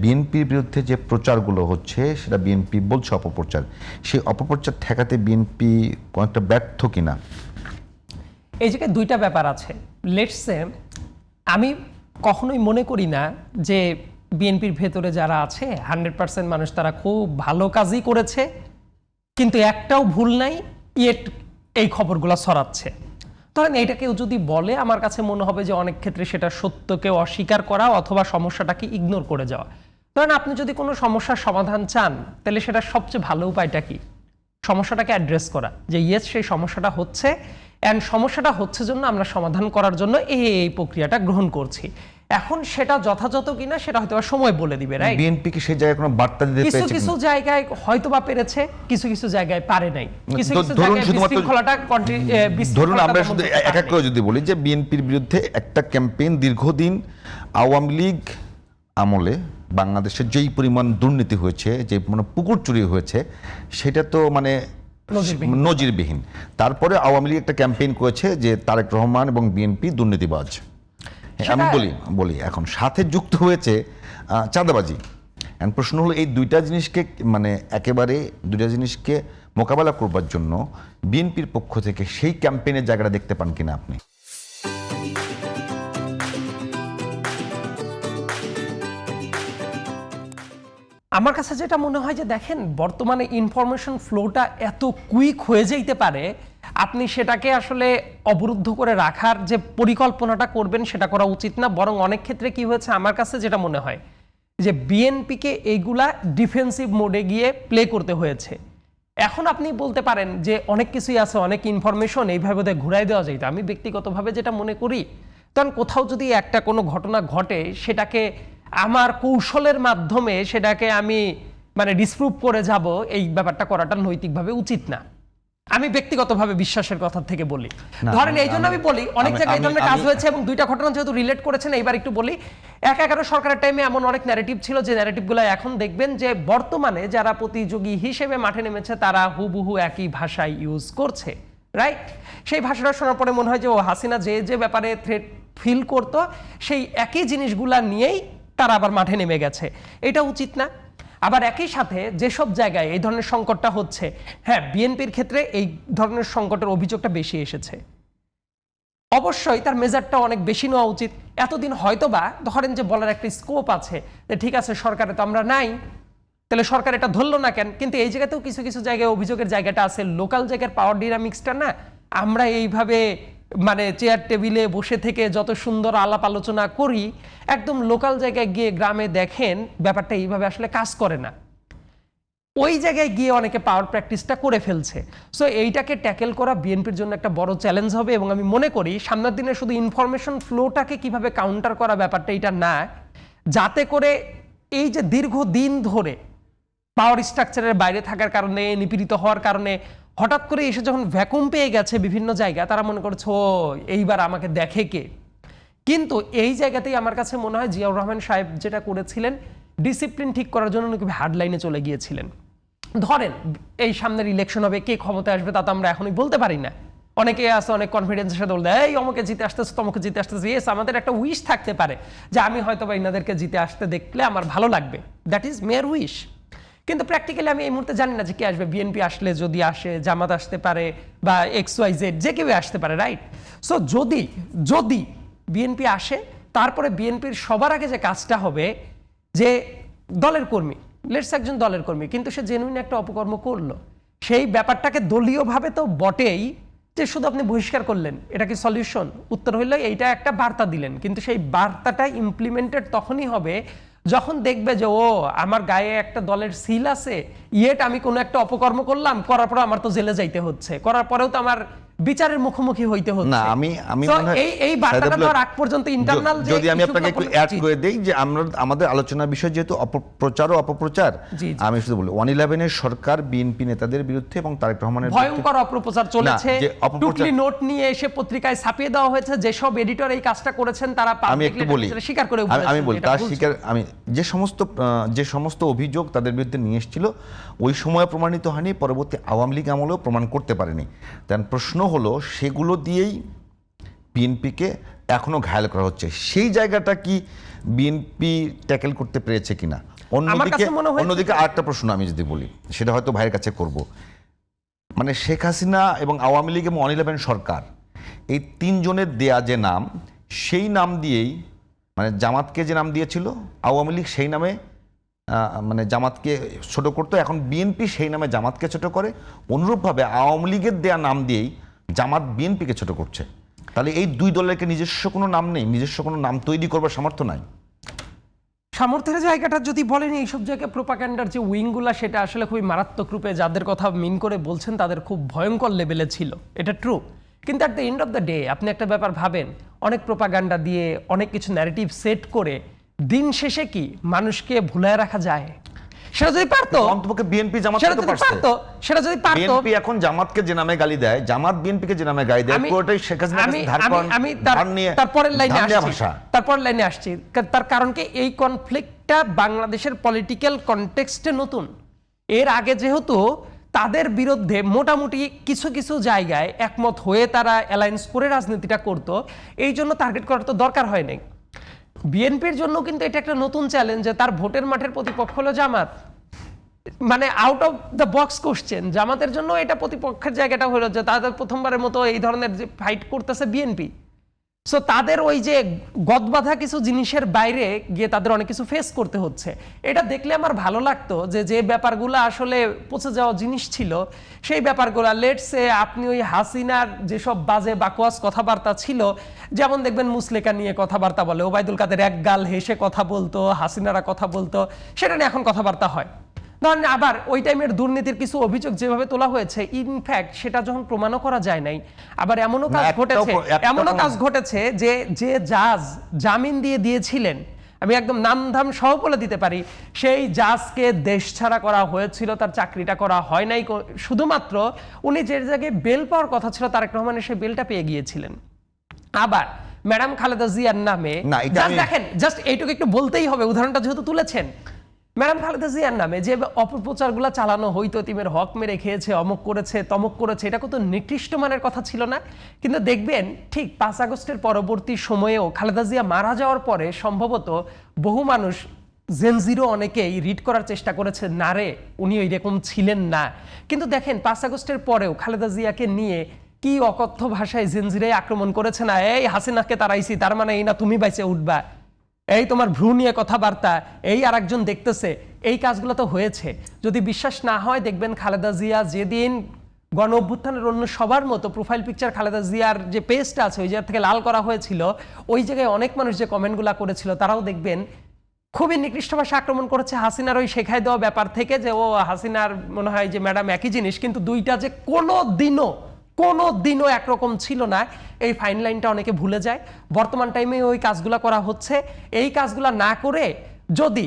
বিএনপির বিরুদ্ধে যে প্রচারগুলো হচ্ছে সেটা বিএনপি বলছে অপপ্রচার, সেই অপপ্রচার ঠেকাতে বিএনপি অনেকটা ব্যর্থ কিনা? এই জায়গায় দুইটা ব্যাপার আছে। লেটস সে আমি কখনোই মনে করি না যে বিএনপির ভেতরে যারা আছে 100% মানুষ তারা খুব ভালো কাজই করেছে, কিন্তু একটাও ভুল নাই, ইয়েট এই খবরগুলো ছড়াচ্ছে। ধরেন এইটা কেউ যদি বলে, আমার কাছে মনে হবে যে অনেক ক্ষেত্রে সেটা সত্যকে অস্বীকার করা অথবা সমস্যাটাকে ইগনোর করে যাওয়া। ধরেন আপনি যদি কোনো সমস্যার সমাধান চান, তাহলে সেটা সবচেয়ে ভালো উপায়টা কি? সমস্যাটাকে অ্যাড্রেস করা, যে ইয়েস সেই সমস্যাটা হচ্ছে অ্যান্ড সমস্যাটা হচ্ছে জন্য আমরা সমাধান করার জন্য এই প্রক্রিয়াটা গ্রহণ করছি। এখন সেটা যথাযথ কিনা সেটা হয়তো সময় বলে দিবে, রাইট? বিএনপি কি সেই জায়গায় কোনো বার্তা দিতে পেরেছে? কিছু কিছু জায়গায় হয়তোবা পেরেছে, কিছু কিছু জায়গায় পারে নাই। কিছু কিছু জায়গায় বিশৃঙ্খলাটা ধরুন আমরা শুধু এক এক করে যদি বলি যে বিএনপির বিরুদ্ধে একটা ক্যাম্পেইন দীর্ঘদিন আওয়ামী লীগ আমলে বাংলাদেশের যেই পরিমাণ দুর্নীতি হয়েছে, যে মানে পুকুর চুরি হয়েছে, সেটা তো মানে নজিরবিহীন। তারপরে আওয়ামী লীগ একটা ক্যাম্পেইন করেছে যে তারেক রহমান এবং বিএনপি দুর্নীতিবাজ। আমি বলি এখন সাথে যুক্ত হয়েছে চাঁদাবাজি। প্রশ্ন হলো এই দুইটা জিনিসকে মানে একেবারে দুইটা জিনিসকে মোকাবেলা করবার জন্য বিএনপির পক্ষ থেকে সেই ক্যাম্পেইনের জায়গাটা দেখতে পান কিনা আপনি? আমার কাছে যেটা মনে হয় যে দেখেন, বর্তমানে ইনফরমেশন ফ্লোটা এত কুইক হয়ে যাইতে পারে, আপনি সেটাকে আসলে অবরুদ্ধ করে রাখার যে পরিকল্পনাটা করবেন সেটা করা উচিত না। বরং অনেক ক্ষেত্রে কি হয়েছে আমার কাছে যেটা মনে হয় যে বিএনপিকে এইগুলা ডিফেন্সিভ মোডে গিয়ে প্লে করতে হয়েছে। এখন আপনি বলতে পারেন যে অনেক কিছুই আছে, অনেক ইনফরমেশন এইভাবে ঘুরাই দেওয়া যায়। আমি ব্যক্তিগতভাবে যেটা মনে করি, তখন কোথাও যদি একটা কোনো ঘটনা ঘটে, সেটাকে আমার কৌশলের মাধ্যমে সেটাকে আমি মানে ডিসপ্রুভ করে যাব, এই ব্যাপারটা করাটা নৈতিকভাবে উচিত না। আমি ব্যক্তিগতভাবে বিশ্বাসের কথা থেকে বলি। ধরেন এই জন্য আমি বলি অনেক জায়গায় এই ধরনের কাজ হয়েছে এবং দুইটা ঘটনা যেহেতু রিলেট করেছেন, এইবার একটু বলি। ১/১১ সরকারের টাইমে এমন অনেক ন্যারেটিভ ছিল যে ন্যারেটিভগুলো এখন দেখবেন যে বর্তমানে যারা প্রতিযোগী হিসেবে মাঠে নেমেছে তারা হুবহু একই ভাষায় ইউজ করছে, রাইট? সেই ভাষাটা শোনার পরে মনে হয় যে ও হাসিনা যে ব্যাপারে থ্রেট ফিল করতো, সেই একই জিনিসগুলা নিয়েই তারা আবার মাঠে নেমে গেছে। এটা উচিত না। আবার একই সাথে যেসব জায়গায় এই ধরনের সংকটটা হচ্ছে, হ্যাঁ বিএনপির ক্ষেত্রে এই ধরনের সংকটের অভিযোগটা বেশি এসেছে, অবশ্যই তার মেজারটা অনেক বেশি নেওয়া উচিত। এতদিন হয়তোবা ধরেন যে বলার একটা স্কোপ আছে যে ঠিক আছে সরকারে তো আমরা নাই, তাহলে সরকার এটা ধরলো না কেন? কিন্তু এই জায়গাতেও কিছু কিছু জায়গায় অভিযোগের জায়গাটা আছে, লোকাল জায়গার পাওয়ার ডিনামিক্সটা না আমরা এইভাবে মানে চেয়ার টেবিলে বসে থেকে যত সুন্দর আলাপ আলোচনা করি, একদম লোকাল জায়গায় গিয়ে গ্রামে দেখেন ব্যাপারটা এইভাবে আসলে কাজ করে না। ওই জায়গায় গিয়ে অনেকে পাওয়ার প্র্যাকটিসটা করে ফেলছে। সো এইটাকে ট্যাকেল করা বিএনপির জন্য একটা বড় চ্যালেঞ্জ হবে এবং আমি মনে করি সামনের দিনে শুধু ইনফরমেশন ফ্লোটাকে কিভাবে কাউন্টার করা ব্যাপারটা এটা না, যাতে করে এই যে দীর্ঘদিন ধরে পাওয়ার স্ট্রাকচারের বাইরে থাকার কারণে, নিপীড়িত হওয়ার কারণে হঠাৎ করে এসে যখন ভ্যাকুম পেয়ে গেছে বিভিন্ন জায়গা, তারা মনে করছে ও এইবার আমাকে দেখে কে। কিন্তু এই জায়গাতেই আমার কাছে মনে হয় জিয়াউর রহমান সাহেব যেটা করেছিলেন, ডিসিপ্লিন ঠিক করার জন্য খুব হার্ড লাইনে চলে গিয়েছিলেন। ধরেন এই সামনের ইলেকশন হবে, কে ক্ষমতায় আসবে তা তো আমরা এখনই বলতে পারি না। অনেকে আছে অনেক কনফিডেন্সের সাথে বলতে এই অমুকে জিতে আসতেছে, তমুকে জিতে আসতেছে। ইয়েস, আমাদের একটা উইশ থাকতে পারে যে আমি হয়তো বা ইনাদেরকে জিতে আসতে দেখলে আমার ভালো লাগবে, দ্যাট ইজ মেয়ার উইশ। কিন্তু প্র্যাকটিক্যালি আমি এই মুহূর্তে জানি না যে কে আসবে। বিএনপি আসলে যদি আসে, জামাত আসতে পারে বা XYZ যে কেউ আসতে পারে, রাইট? সো যদি বিএনপি আসে, তারপরে বিএনপির সবার আগে যে কাজটা হবে যে দলের কর্মী, লেটস একজন দলের কর্মী কিন্তু সে জেনুইন একটা অপকর্ম করলো, সেই ব্যাপারটাকে দলীয়ভাবে তো বটেই যে শুধু আপনি বহিষ্কার করলেন এটা কি সলিউশন? উত্তর হইল এইটা একটা বার্তা দিলেন, কিন্তু সেই বার্তাটা ইমপ্লিমেন্টেড তখনই হবে যখন দেখবে যে ও আমার গায়ে একটা দলের সিল আছে, ইয়েট আমি কোনো একটা অপকর্ম করলাম, করার পর আমার তো জেলে যাইতে হচ্ছে, করার পরেও তো আমার বিচারের মুখোমুখি হইতে হচ্ছে না। আমি এই বার্তাটা তো আগ পর্যন্ত ইন্টারনাল। যদি আমি আপনাকে একটু অ্যাড করে দেই যে আমরা আমাদের আলোচনার বিষয় যেহেতু অপপ্রচার ও অপপ্রচার, আমি শুধু বলি 111 এর সরকার বিএনপি নেতাদের বিরুদ্ধে এবং তারেক রহমানের ভয়ঙ্কর অপপ্রচার চলেছে। টুকলি নোট নিয়ে এসে পত্রিকায় ছাপিয়ে দেওয়া হয়েছে, যেসব এডিটর এই কাজটা করেছেন তারা পাবলিকলি স্বীকার করে বলেছেন। আমি বলি তার স্বীকার, আমি যে সমস্ত অভিযোগ তাদের বিরুদ্ধে নিয়ে এসেছিল ওই সময় প্রমাণিত হয়নি, পরবর্তী আওয়ামী লীগ আমলেও প্রমাণ করতে পারেনি। তার প্রশ্ন হলো সেগুলো দিয়েই বিএনপিকে এখনো ঘায়াল করা হচ্ছে, সেই জায়গাটা কি বিএনপি ট্যাকেল করতে পেরেছে কিনা? অন্যদিকে আরেকটা প্রশ্ন আমি যদি বলি, সেটা হয়তো ভাইয়ের কাছে করব, মানে শেখ হাসিনা এবং আওয়ামী লীগ এবং অনিল সরকার এই তিনজনের দেয়া যে নাম, সেই নাম দিয়েই মানে জামাতকে যে নাম দিয়েছিল আওয়ামী লীগ সেই নামে মানে জামাতকে ছোট করতো, এখন বিএনপি সেই নামে জামাতকে ছোট করে, অনুরূপভাবে আওয়ামী লীগের দেয়া নাম দিয়েই জামাত বিএনপিকে ছোট করছে। তাহলে এই দুই দলের নিজস্ব কোনো নাম নেই, নিজস্ব কোনো নাম তৈরি করবার সামর্থ্য নাই? সামর্থ্যের জায়গাটা যদি বলেন, এইসব জায়গায় প্রোপাগান্ডার যে উইংগুলা সেটা আসলে খুবই মারাত্মক রূপে যাদের কথা মিন করে বলছেন তাদের খুব ভয়ঙ্কর লেভেলে ছিল, এটা ট্রু। কিন্তু at the end of the day আপনি একটা ব্যাপার ভাবেন, অনেক প্রোপাগান্ডা দিয়ে অনেক কিছু ন্যারেটিভ সেট করে দিন শেষে কি মানুষকে ভুলায় রাখা যায়? সেটা যদি পারতো, অন্তপক্ষে বিএনপি জামাত সেটা যদি পারতো, বিএনপি এখন জামাতকে যে নামে গালি দেয়, জামাত বিএনপিকে যে নামে গালি দেয়, পুরোটাই শেখ হাসিনা আমি তারপরের লাইনে আসছি। তার কারণ কি, এই কনফ্লিক্টটা বাংলাদেশের পলিটিক্যাল কনটেক্সটে নতুন। এর আগে যেহেতু তাদের বিরুদ্ধে মোটামুটি কিছু কিছু জায়গায় একমত হয়ে তারা অ্যালায়েন্স করে রাজনীতিটা করতো, এই জন্য টার্গেট করার তো দরকার হয় নাই। বিএনপির জন্য কিন্তু এটা একটা নতুন চ্যালেঞ্জ যে তার ভোটের মাঠের প্রতিপক্ষ হলো জামাত, মানে out of the box question. জামাতের জন্য এটা প্রতিপক্ষের জায়গাটা হলো যে তাদের প্রথমবারের মতো এই ধরনের যে ফাইট করতেছে বিএনপি, সো তাদের ওই যে গদবাধা কিছু জিনিসের বাইরে গিয়ে তাদের অনেক কিছু ফেস করতে হচ্ছে। এটা দেখলে আমার ভালো লাগতো যে যে ব্যাপারগুলো আসলে পচে যাওয়া জিনিস ছিল সেই ব্যাপারগুলো, লেটসে আপনি ওই হাসিনার যেসব বাজে বাকওয়াস কথাবার্তা ছিল, যেমন দেখবেন মুসলেকা নিয়ে কথাবার্তা বলে, ওবায়দুল কাদের এক গাল হেসে কথা বলতো, হাসিনারা কথা বলতো, সেটা নিয়ে এখন কথাবার্তা হয়। ধরেন আবার ওই টাইমের দুর্নীতির কিছু অভিযোগ যেভাবে তোলা হয়েছে, ইনফ্যাক্ট সেটা যখন প্রমাণও করা যায় নাই, আবার এমনও কাজ ঘটেছে যে যে জাজ জামিন দিয়েছিলেন, আমি একদম নামধাম সহ বলে দিতে পারি, সেই জাজকে দেশ ছাড়া করা হয়েছিল, তার চাকরিটা করা হয় নাই, শুধুমাত্র উনি যে জায়গায় বেল পাওয়ার কথা ছিল তারেক রহমানের সেই বেলটা পেয়ে গিয়েছিলেন। আবার ম্যাডাম খালেদা জিয়ার নামে দেখেন, জাস্ট এইটুকু একটু বলতেই হবে, উদাহরণটা যেহেতু তুলেছেন, ম্যাডাম খালেদা জিয়ার নামে যে অপপ্রচারগুলো চালানো হইতো, তিমের হক মেরে খেয়েছে, অমুক করেছে, তমুক করেছে, এটা কত নিকৃষ্ট মানের কথা ছিল না? কিন্তু দেখবেন ঠিক 5 আগস্টের পরবর্তী সময়েও খালেদা জিয়া মারা যাওয়ার পরে সম্ভবত বহু মানুষ জেনজিরো অনেকেই রিড করার চেষ্টা করেছে, না রে উনি ওই রকম ছিলেন না। কিন্তু দেখেন 5 আগস্টের পরেও খালেদা জিয়াকে নিয়ে কি অকথ্য ভাষায় জেনজিরাই আক্রমণ করেছে না, এই হাসিনাকে তাড়াইছি তার মানে এই না তুমি বাইচে উঠবা, এই তোমার ভ্রু নিয়ে কথাবার্তা, এই আর একজন দেখতেছে, এই কাজগুলো তো হয়েছে। যদি বিশ্বাস না হয় দেখবেন খালেদা জিয়া যেদিন গণ অভ্যুত্থানের অন্য সবার মতো প্রোফাইল পিকচার খালেদা জিয়ার যে পেজটা আছে ওই জায়গা থেকে লাল করা হয়েছিল, ওই জায়গায় অনেক মানুষ যে কমেন্টগুলো করেছিল তারাও দেখবেন খুবই নিকৃষ্ট ভাষা আক্রমণ করেছে হাসিনার ওই শেখায় দেওয়া ব্যাপার থেকে, যে ও হাসিনার মনে হয় যে ম্যাডাম একই জিনিস, কিন্তু দুইটা যে কোনো দিনও একরকম ছিল না, এই ফাইন লাইনটা অনেকে ভুলে যায়। বর্তমান টাইমে ওই কাজগুলো করা হচ্ছে। এই কাজগুলো না করে যদি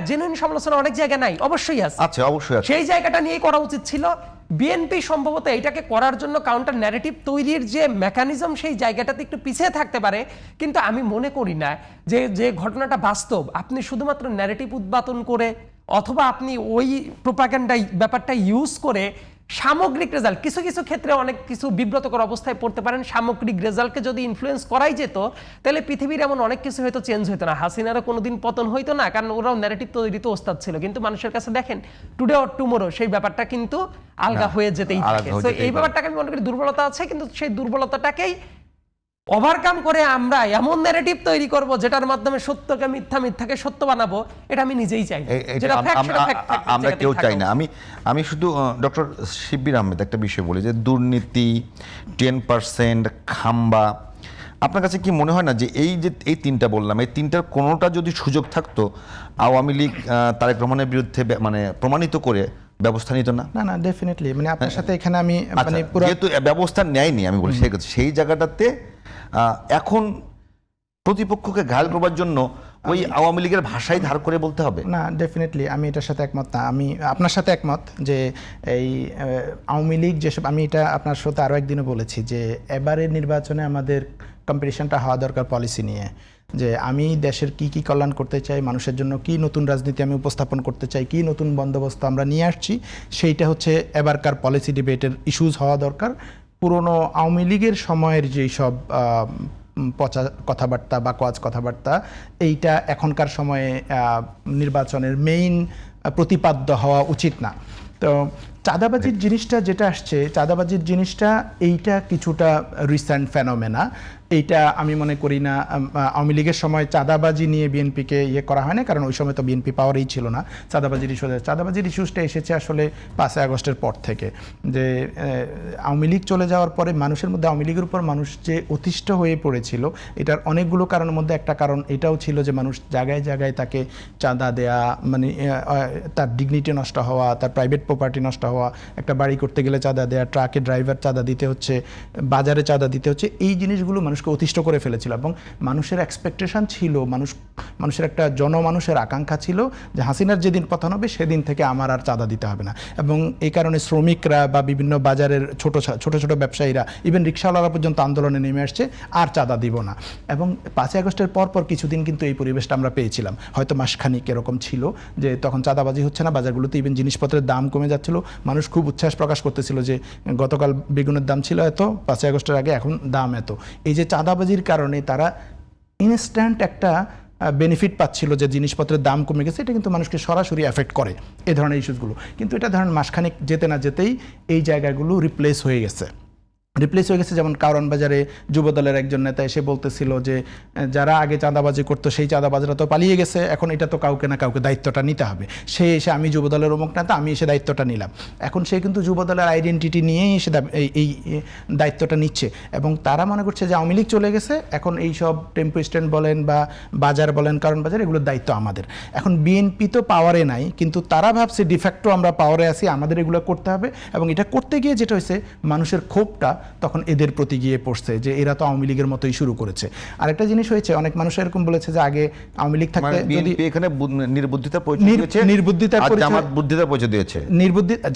জেনুইন সমালোচনা অনেক জায়গায় নাই, অবশ্যই আছে, সেই জায়গাটা নিয়েই করা উচিত ছিল। বিএনপি সম্ভবত এটাকে করার জন্য কাউন্টার ন্যারেটিভ তৈরির যে মেকানিজম সেই জায়গাটাতে একটু পিছিয়ে থাকতে পারে, কিন্তু আমি মনে করি না যে যে ঘটনাটা বাস্তব আপনি শুধুমাত্র ন্যারেটিভ উদ্ঘাটন করে অথবা আপনি ওই প্রোপাগান্ডা ব্যাপারটা ইউজ করে সামগ্রিক রেজাল্ট, কিছু কিছু ক্ষেত্রে অনেক কিছু বিব্রতকর অবস্থায় পড়তে পারেন, সামগ্রিক রেজাল্টকে যদি ইনফ্লুয়েন্স করাই যেত তাহলে পৃথিবীর এমন অনেক কিছু হয়তো চেঞ্জ হতো না, হাসিনারও কোনোদিন পতন হইতো না, কারণ ওরাও ন্যারেটিভ তৈরিতে ওস্তাদ ছিল। কিন্তু মানুষের কাছে দেখেন টুডে অর টুমোরো সেই ব্যাপারটা কিন্তু আলগা হয়ে যেতেই থাকে। তো এই ব্যাপারটাকে আমি মনে করি দুর্বলতা আছে, কিন্তু সেই দুর্বলতাটাকেই ওভারকাম করে আমরা এমন ন্যারেটিভ তৈরি করব যেটার মাধ্যমে সত্যকে মিথ্যা, মিথ্যাকে সত্য বানাবো, এটা আমি নিজেই চাই, যেটা আমরা কেউ চাই না। আমি শুধু ডক্টর শিব্বির আহমেদ একটা বিষয় বলি, যে দুর্নীতি 10% খাম্বা, আপনার কাছে কি মনে হয় না যে এই তিনটা বললাম, এই তিনটার কোনোটা যদি সুযোগ থাকতো আওয়ামী লীগ তারেক রহমানের বিরুদ্ধে মানে প্রমাণিত করে ব্যবস্থা নিত না? না ডেফিনেটলি, মানে আপনার সাথে এখানে আমি মানে পুরো যেহেতু ব্যবস্থা নেয়নি, আমি বলি সেই জায়গাটাতে এখন প্রতিপক্ষকে ঘায়াল করবার জন্য ওই আওয়ামী লীগের ভাষাই ধার করে বলতে হবে? না ডেফিনেটলি আমি এটার সাথে একমত না। আমি আপনার সাথে একমত যে এই আওয়ামী লীগ যেসব, আমি এটা আপনার সাথে আরও একদিনও বলেছি যে এবারের নির্বাচনে আমাদের কম্পিটিশনটা হওয়া দরকার পলিসি নিয়ে, যে আমি দেশের কি কল্যাণ করতে চাই, মানুষের জন্য কি নতুন রাজনীতি আমি উপস্থাপন করতে চাই, কি নতুন বন্দোবস্ত আমরা নিয়ে আসছি, সেইটা হচ্ছে এবারকার পলিসি ডিবেটের ইস্যুজ হওয়া দরকার। পুরনো আওয়ামী লীগের সময়ের যেই সব পচা কথাবার্তা বা কজ কথাবার্তা, এইটা এখনকার সময়ে নির্বাচনের মেইন প্রতিপাদ্য হওয়া উচিত না। তো চাঁদাবাজির জিনিসটা যেটা আসছে, চাঁদাবাজির জিনিসটা এইটা কিছুটা রিসেন্ট ফেনোমেনা। এইটা আমি মনে করি না আওয়ামী লীগের সময় চাঁদাবাজি নিয়ে বিএনপিকে করা হয় না, কারণ ওই সময় তো বিএনপি পাওয়ারই ছিল না। চাঁদাবাজির ইস্যুসটা এসেছে আসলে 5 আগস্টের পর থেকে, যে আওয়ামী লীগ চলে যাওয়ার পরে মানুষের মধ্যে আওয়ামী লীগের উপর মানুষ যে অতিষ্ঠ হয়ে পড়েছিল, এটার অনেকগুলো কারণের মধ্যে একটা কারণ এটাও ছিল যে মানুষ জায়গায় জায়গায় তাকে চাঁদা দেয়া, মানে তার ডিগনিটি নষ্ট হওয়া, তার প্রাইভেট প্রপার্টি নষ্ট হওয়া, একটা বাড়ি করতে গেলে চাঁদা দেয়া, ট্রাকে ড্রাইভার চাঁদা দিতে হচ্ছে, বাজারে চাঁদা দিতে হচ্ছে, এই জিনিসগুলো মানুষকে অতিষ্ঠ করে ফেলেছিল। এবং মানুষের এক্সপেকটেশন ছিল, মানুষের একটা জনমানুষের আকাঙ্ক্ষা ছিল যে হাসিনার যেদিন পতন হবে সেদিন থেকে আমার আর চাঁদা দিতে হবে না। এবং এই কারণে শ্রমিকরা বা বিভিন্ন বাজারের ছোট ছোট ব্যবসায়ীরা, ইভেন রিক্সাওয়ালারা পর্যন্ত আন্দোলনে নেমে আসছে, আর চাঁদা দিব না। এবং 5 আগস্টের পর কিছুদিন কিন্তু এই পরিবেশটা আমরা পেয়েছিলাম, হয়তো মাসখানিক এরকম ছিল, যে তখন চাঁদাবাজি হচ্ছে না, বাজারগুলোতে ইভেন জিনিসপত্রের দাম কমে যাচ্ছিল, মানুষ খুব উচ্ছ্বাস প্রকাশ করতেছিল যে গতকাল বেগুনের দাম ছিল এত, 5 আগস্টের আগে এখন দাম এত। এই যে চাঁদাবাজির কারণে তারা ইনস্ট্যান্ট একটা বেনিফিট পাচ্ছিল যে জিনিসপত্রের দাম কমে গেছে, এটা কিন্তু মানুষকে সরাসরি এফেক্ট করে এই ধরনের ইস্যুসগুলো। কিন্তু এটা ধরেন মাসখানেক যেতে না যেতেই এই জায়গাগুলো রিপ্লেস হয়ে গেছে। যেমন কারণ বাজারে যুবদলের একজন নেতা এসে বলতেছিল যে যারা আগে চাঁদাবাজি করতো সেই চাঁদাবাজরা তো পালিয়ে গেছে, এখন এটা তো কাউকে না কাউকে দায়িত্বটা নিতে হবে। সে এসে আমি যুবদলের অমুক নেতা, আমি এসে দায়িত্বটা নিলাম। এখন সে কিন্তু যুবদলের আইডেন্টিটি নিয়েই এসে এই দায়িত্বটা নিচ্ছে, এবং তারা মনে করছে যে আওয়ামী লীগ চলে গেছে, এখন এই সব টেম্পো স্ট্যান্ড বলেন বা বাজার বলেন, কারণ বাজার, এগুলোর দায়িত্ব আমাদের। এখন বিএনপি তো পাওয়ারে নাই, কিন্তু তারা ভাবছে ডিফ্যাক্টো আমরা পাওয়ারে আছি, আমাদের এগুলো করতে হবে। এবং এটা করতে গিয়ে যেটা হয়েছে, মানুষের ক্ষোভটা তখন এদের প্রতি গিয়ে পড়ছে যে এরা তো আওয়ামী লীগের মতোই শুরু করেছে। আরেকটা জিনিস হয়েছে, অনেক মানুষ এরকম বলেছে যে আগে আওয়ামী লীগ থাকতে যদি এখানে নির্বুদ্ধিতার পরিচয় দিয়েছে, নির্বুদ্ধিতার আর পরিচয়, জামাত বুদ্ধিতার পরিচয় দিয়েছে।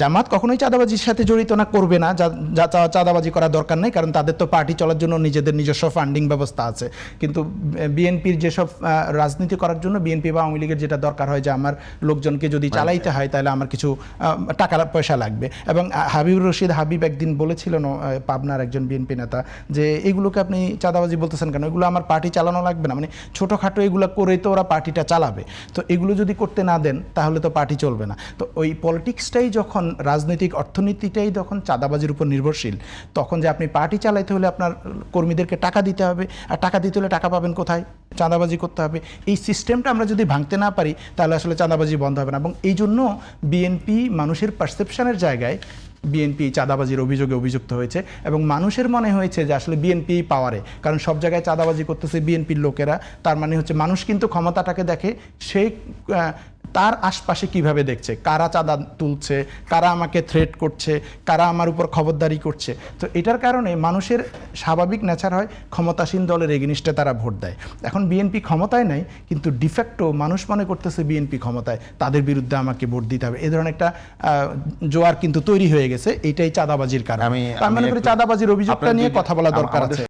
জামাত কখনোই চাঁদাবাজির সাথে জড়িত না, করবে না, চাঁদাবাজি করার দরকার নেই, কারণ তাদের তো পার্টি চলার জন্য নিজেদের নিজস্ব ফান্ডিং ব্যবস্থা আছে। কিন্তু বিএনপির যেসব রাজনীতি করার জন্য বিএনপি বা আওয়ামী লীগের যেটা দরকার হয় যে আমার লোকজনকে যদি চালাইতে হয় তাহলে আমার কিছু টাকা পয়সা লাগবে। এবং হাবিবুর রশিদ হাবিব একদিন বলেছিলেন, পাবনার একজন বিএনপি নেতা, যে এগুলোকে আপনি চাঁদাবাজি বলতেছেন কেন, এগুলো আমার পার্টি চালানো লাগবে না, মানে ছোটোখাটো এগুলো করেই তো ওরা পার্টিটা চালাবে, তো এগুলো যদি করতে না দেন তাহলে তো পার্টি চলবে না। তো ওই পলিটিক্সটাই যখন, রাজনৈতিক অর্থনীতিটাই যখন চাঁদাবাজির উপর নির্ভরশীল, তখন যে আপনি পার্টি চালাইতে হলে আপনার কর্মীদেরকে টাকা দিতে হবে, আর টাকা দিতে হলে টাকা পাবেন কোথায়, চাঁদাবাজি করতে হবে। এই সিস্টেমটা আমরা যদি ভাঙতে না পারি তাহলে আসলে চাঁদাবাজি বন্ধ হবে না। এবং এই জন্য বিএনপি মানুষের পারসেপশনের জায়গায় বিএনপি চাঁদাবাজির অভিযোগে অভিযুক্ত হয়েছে, এবং মানুষের মনে হয়েছে যে আসলে বিএনপি পাওয়ারে, কারণ সব জায়গায় চাঁদাবাজি করতেছে বিএনপির লোকেরা, তার মানে হচ্ছে মানুষ কিন্তু ক্ষমতাটাকে দেখে সেই তার আশপাশে কিভাবে দেখছে, কারা চাঁদা তুলছে, কারা আমাকে থ্রেট করছে, কারা আমার উপর খবরদারি করছে। তো এটার কারণে মানুষের স্বাভাবিক নেচার হয় ক্ষমতাসীন দলের এগেনিস্টে তারা ভোট দেয়। এখন বিএনপি ক্ষমতায় নাই, কিন্তু ডিফ্যাক্টো মানুষ মনে করতেছে বিএনপি ক্ষমতায়, তাদের বিরুদ্ধে আমাকে ভোট দিতে হবে, এই ধরনের একটা জোয়ার কিন্তু তৈরি হয়ে গেছে। এটাই চাঁদাবাজির কারণ। আমি মনে করি চাঁদাবাজির অভিযোগটা নিয়ে কথা বলা দরকার আছে।